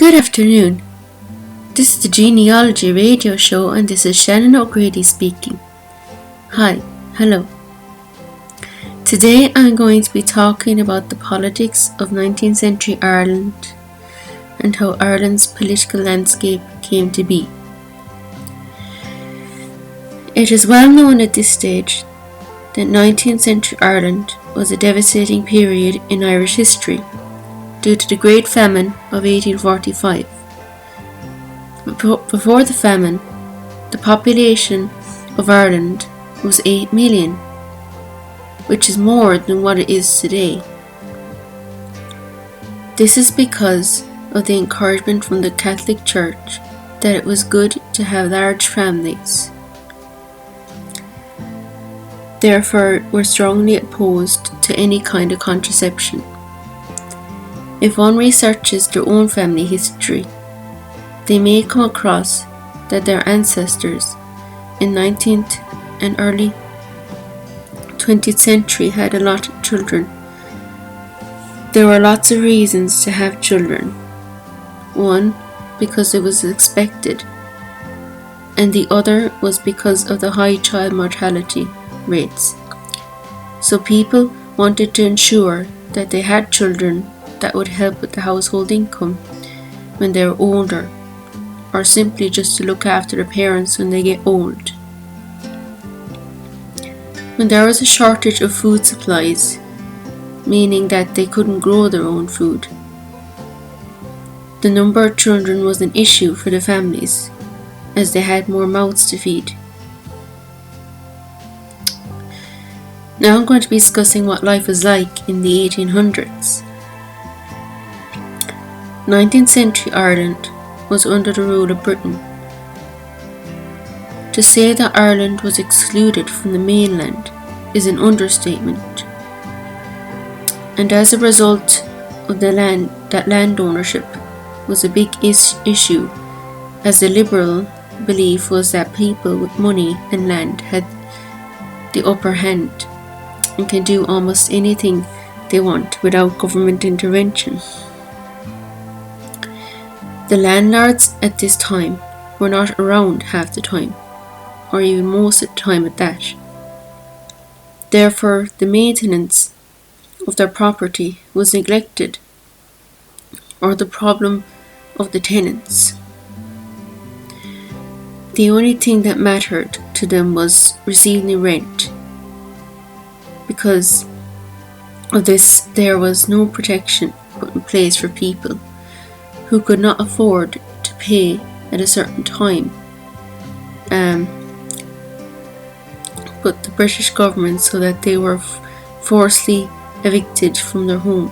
Good afternoon. This is the Genealogy radio show and this is Shannen O'Grady speaking. Hi, hello. Today I'm going to be talking about the politics of 19th century Ireland and how Ireland's political landscape came to be. It is well known at this stage that 19th century Ireland was a devastating period in Irish history due to the Great Famine of 1845. Before the famine, the population of Ireland was 8 million, which is more than what it is today. This is because of the encouragement from the Catholic Church that it was good to have large families. Therefore, were strongly opposed to any kind of contraception. If one researches their own family history, they may come across that their ancestors in 19th and early 20th century had a lot of children. There were lots of reasons to have children. One, because it was expected, and the other was because of the high child mortality rates. So people wanted to ensure that they had children that would help with the household income when they were older, or simply just to look after their parents when they get old. When there was a shortage of food supplies, meaning that they couldn't grow their own food, the number of children was an issue for the families, as they had more mouths to feed. Now I'm going to be discussing what life was like in the 1800s. 19th century Ireland was under the rule of Britain. To say that Ireland was excluded from the mainland is an understatement. And as a result of that land ownership was a big issue, as the liberal belief was that people with money and land had the upper hand and can do almost anything they want without government intervention. The landlords at this time were not around half the time, or even most of the time at that. Therefore, the maintenance of their property was neglected, or the problem of the tenants. The only thing that mattered to them was receiving the rent. Because of this, there was no protection put in place for people who could not afford to pay at a certain time. But the British government, so that they were forcibly evicted from their home.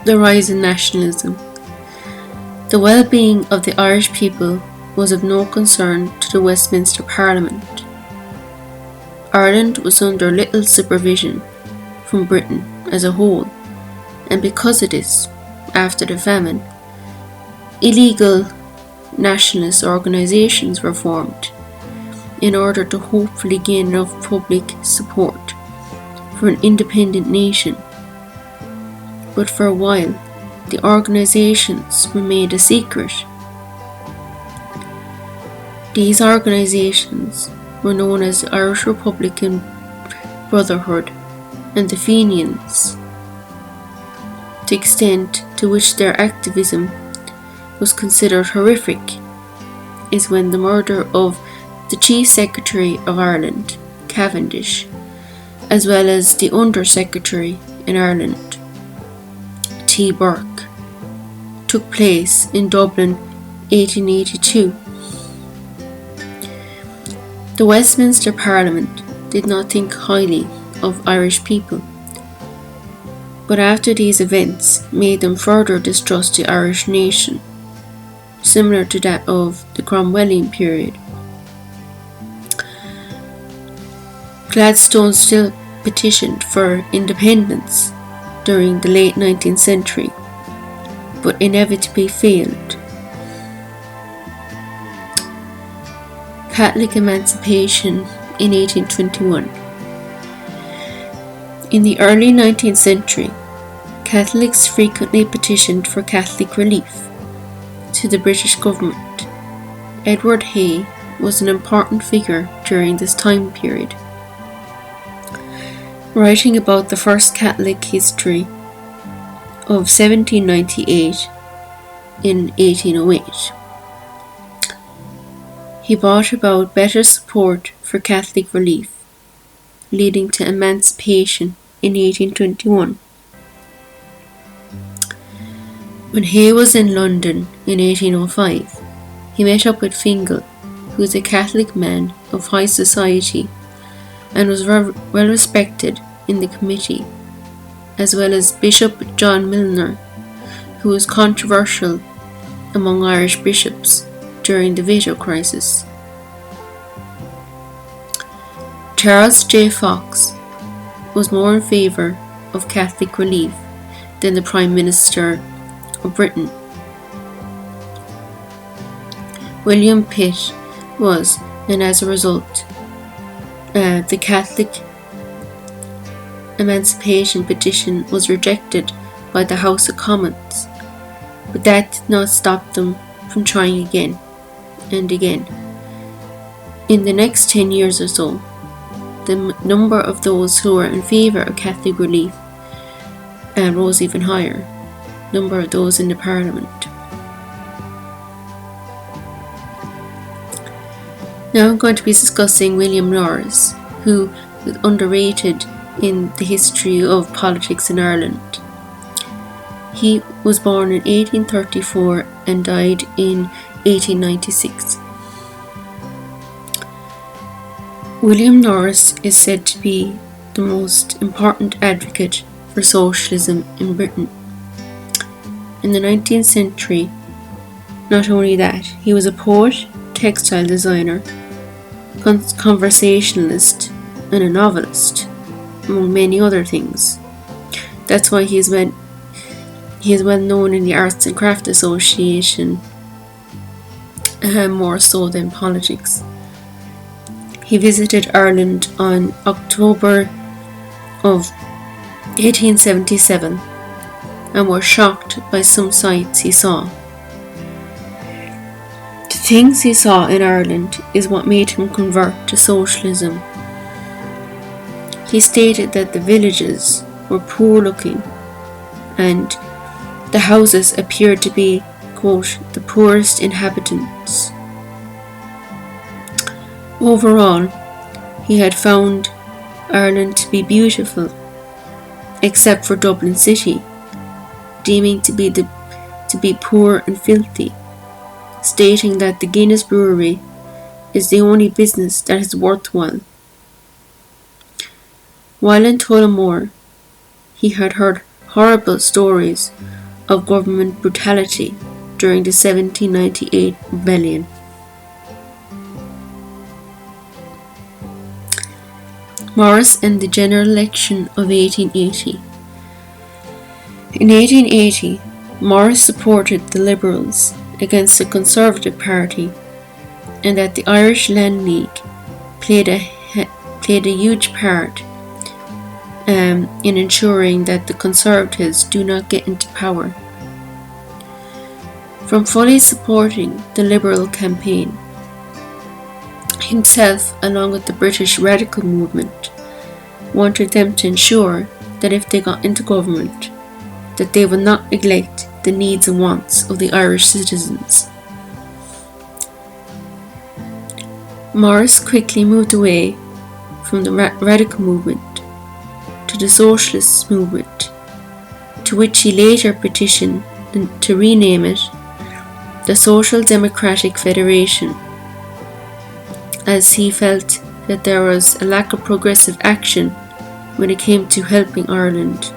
The rise in nationalism. The well-being of the Irish people was of no concern to the Westminster Parliament. Ireland was under little supervision from Britain as a whole, and because of this, after the famine, illegal nationalist organisations were formed in order to hopefully gain enough public support for an independent nation. But for a while, the organisations remained a secret. These organisations were known as the Irish Republican Brotherhood and the Fenians. The extent to which their activism was considered horrific is when the murder of the Chief Secretary of Ireland, Cavendish, as well as the Under Secretary in Ireland, T. Burke, took place in Dublin 1882. The Westminster Parliament did not think highly of Irish people, but after these events made them further distrust the Irish nation, similar to that of the Cromwellian period. Gladstone still petitioned for independence during the late 19th century, but inevitably failed. Catholic emancipation in 1821. In the early 19th century, Catholics frequently petitioned for Catholic relief to the British government. Edward Hay was an important figure during this time period, writing about the first Catholic history of 1798 in 1808. He brought about better support for Catholic relief, leading to emancipation in 1821. When Hay was in London in 1805, he met up with Fingal, who was a Catholic man of high society and was well respected in the committee, as well as Bishop John Milner, who was controversial among Irish bishops during the veto crisis. Charles J. Fox was more in favour of Catholic relief than the Prime Minister of Britain. William Pitt was, and as a result, the Catholic emancipation petition was rejected by the House of Commons, but that did not stop them from trying again and again. In the next 10 years or so, the number of those who were in favour of Catholic relief rose even higher, number of those in the Parliament. Now I'm going to be discussing William Norris, who is underrated in the history of politics in Ireland. He was born in 1834 and died in 1896. William Norris is said to be the most important advocate for socialism in Britain. In the 19th century, not only that, he was a poet, textile designer, conversationalist, and a novelist, among many other things. That's why he is well known in the Arts and Crafts Association, more so than politics. He visited Ireland on October of 1877 and was shocked by some sights he saw. The things he saw in Ireland is what made him convert to socialism. He stated that the villages were poor looking and the houses appeared to be, quote, the poorest inhabitants. Overall, he had found Ireland to be beautiful, except for Dublin City, deeming to be poor and filthy, stating that the Guinness Brewery is the only business that is worthwhile. While in Tullamore, he had heard horrible stories of government brutality during the 1798 rebellion. Morris and the general election of 1880. In 1880, Morris supported the Liberals against the Conservative Party, and that the Irish Land League played a huge part in ensuring that the Conservatives do not get into power. From fully supporting the Liberal campaign, himself, along with the British radical movement, wanted them to ensure that if they got into government, that they would not neglect the needs and wants of the Irish citizens. Morris quickly moved away from the radical movement to the socialist movement, to which he later petitioned to rename it the Social Democratic Federation, as he felt that there was a lack of progressive action when it came to helping Ireland,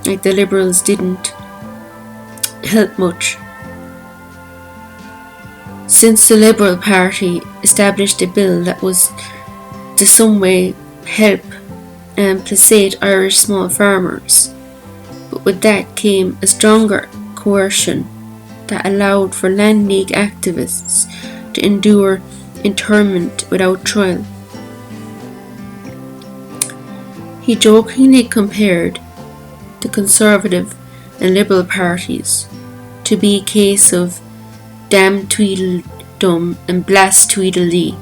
like the Liberals didn't help much. Since the Liberal Party established a bill that was to some way help and placate Irish small farmers, but with that came a stronger coercion that allowed for Land League activists to endure internment without trial. He jokingly compared the Conservative and Liberal parties to be a case of damn Tweedledum and blast Tweedledee,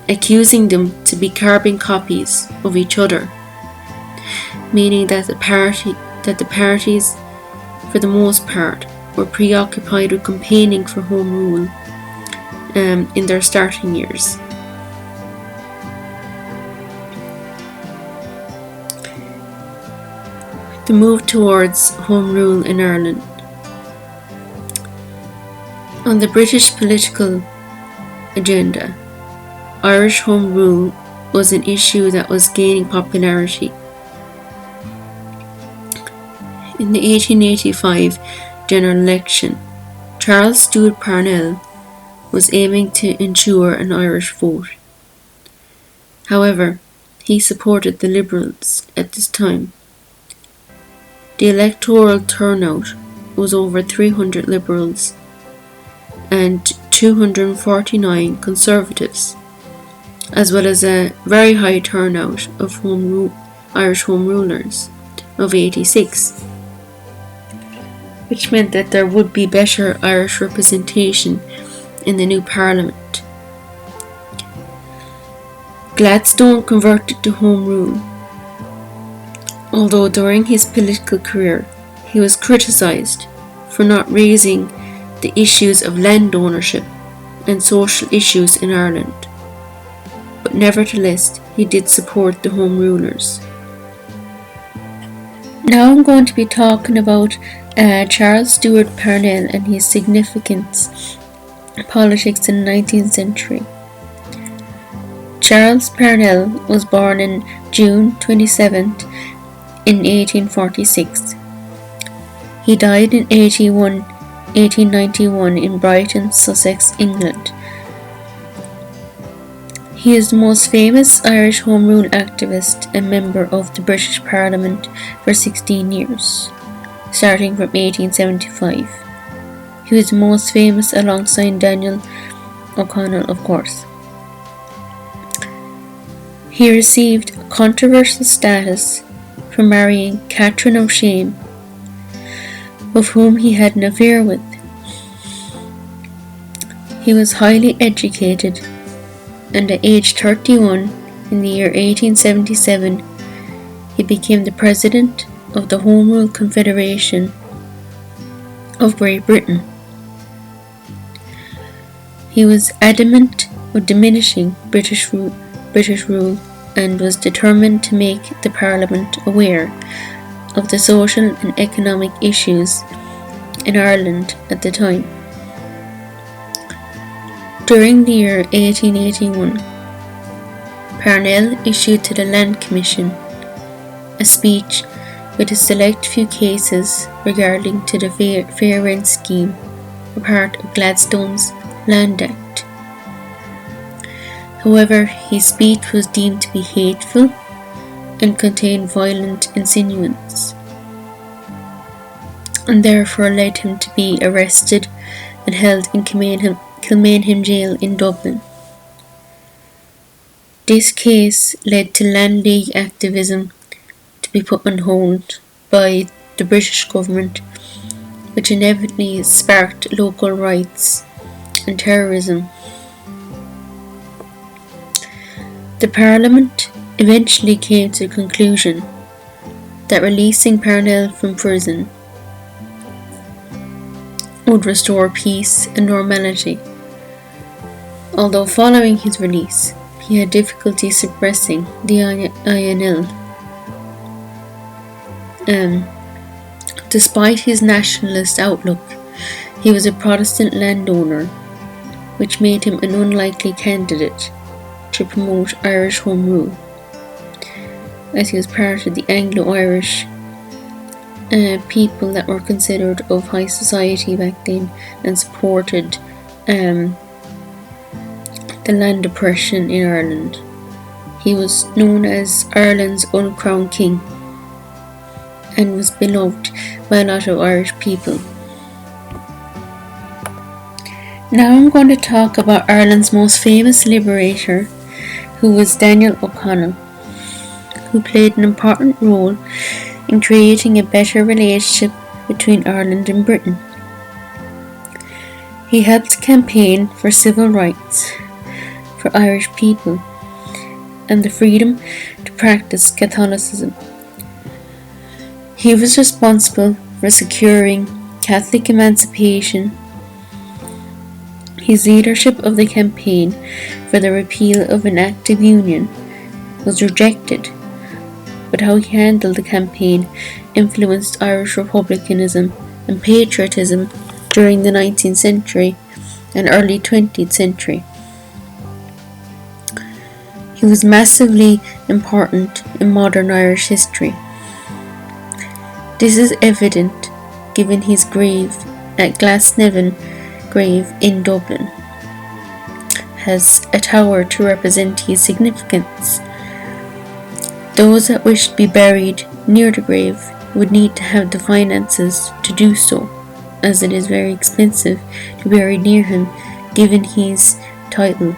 accusing them to be carbon copies of each other, meaning that the parties, for the most part, were preoccupied with campaigning for Home Rule in their starting years. The move towards Home Rule in Ireland. On the British political agenda, Irish Home Rule was an issue that was gaining popularity. In the 1885 general election, Charles Stewart Parnell was aiming to ensure an Irish vote. However, he supported the Liberals at this time. The electoral turnout was over 300 Liberals and 249 Conservatives, as well as a very high turnout of Irish Home Rulers of 86, which meant that there would be better Irish representation in the new Parliament. Gladstone converted to Home Rule, although during his political career he was criticised for not raising the issues of land ownership and social issues in Ireland, but nevertheless he did support the Home Rulers. Now I'm going to be talking about Charles Stewart Parnell and his significance in politics in the 19th century. Charles Parnell was born on June 27th in 1846. He died in 1891 in Brighton, Sussex, England. He is the most famous Irish Home Rule activist and member of the British Parliament for 16 years, starting from 1875. He was most famous alongside Daniel O'Connell, of course. He received controversial status for marrying Catherine O'Shane, of whom he had an affair with. He was highly educated, and at age 31, in the year 1877, he became the President of the Home Rule Confederation of Great Britain. He was adamant of diminishing British rule and was determined to make the Parliament aware of the social and economic issues in Ireland at the time. During the year 1881, Parnell issued to the Land Commission a speech with a select few cases regarding to the Fair Rent scheme, a part of Gladstone's Land Act. However, his speech was deemed to be hateful and contained violent insinuations, and therefore led him to be arrested and held in Kilmainham Jail in Dublin. This case led to Land League activism to be put on hold by the British government, which inevitably sparked local riots and terrorism. The Parliament eventually came to the conclusion that releasing Parnell from prison would restore peace and normality. Although following his release, he had difficulty suppressing the INL. Despite his nationalist outlook, he was a Protestant landowner, which made him an unlikely candidate to promote Irish Home Rule, as he was part of the Anglo-Irish people that were considered of high society back then and supported the land oppression in Ireland. He was known as Ireland's uncrowned king and was beloved by a lot of Irish people. Now I'm going to talk about Ireland's most famous liberator, who was Daniel O'Connell, who played an important role in creating a better relationship between Ireland and Britain. He helped campaign for civil rights for Irish people and the freedom to practice Catholicism. He was responsible for securing Catholic emancipation. His leadership of the campaign for the repeal of an Act of Union was rejected, but how he handled the campaign influenced Irish republicanism and patriotism during the 19th century and early 20th century. He was massively important in modern Irish history. This is evident given his grave at Glasnevin grave in Dublin has a tower to represent his significance. Those that wish to be buried near the grave would need to have the finances to do so, as it is very expensive to bury near him given his title.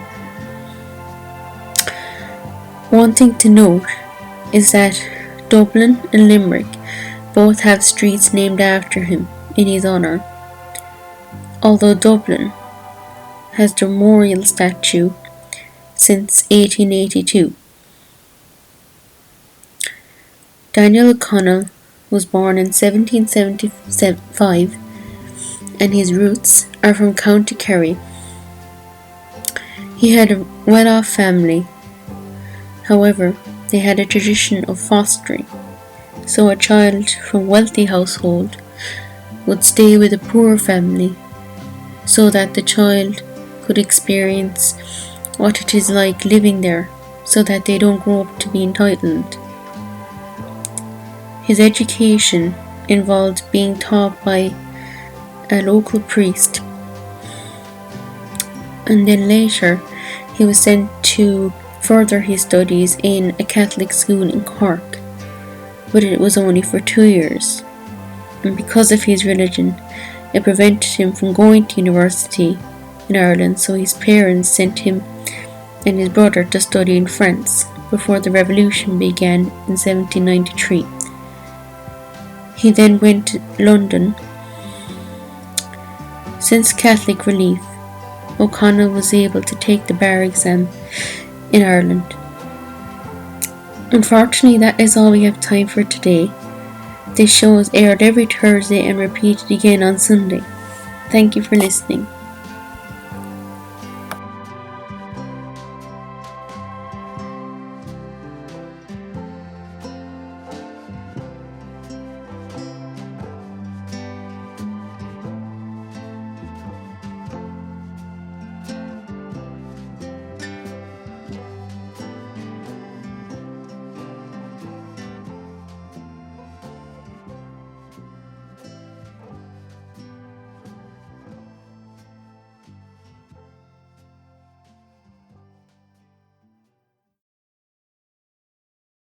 One thing to note is that Dublin and Limerick both have streets named after him in his honour, although Dublin has the memorial statue since 1882. Daniel O'Connell was born in 1775 and his roots are from County Kerry. He had a well-off family. However, they had a tradition of fostering, so a child from a wealthy household would stay with a poor family so that the child could experience what it is like living there, so that they don't grow up to be entitled. His education involved being taught by a local priest, and then later he was sent to further his studies in a Catholic school in Cork, but it was only for 2 years, and because of his religion it prevented him from going to university in Ireland, so his parents sent him and his brother to study in France before the revolution began in 1793. He then went to London. Since Catholic relief, O'Connell was able to take the bar exam in Ireland. Unfortunately, that is all we have time for today. This show is aired every Thursday and repeated again on Sunday. Thank you for listening.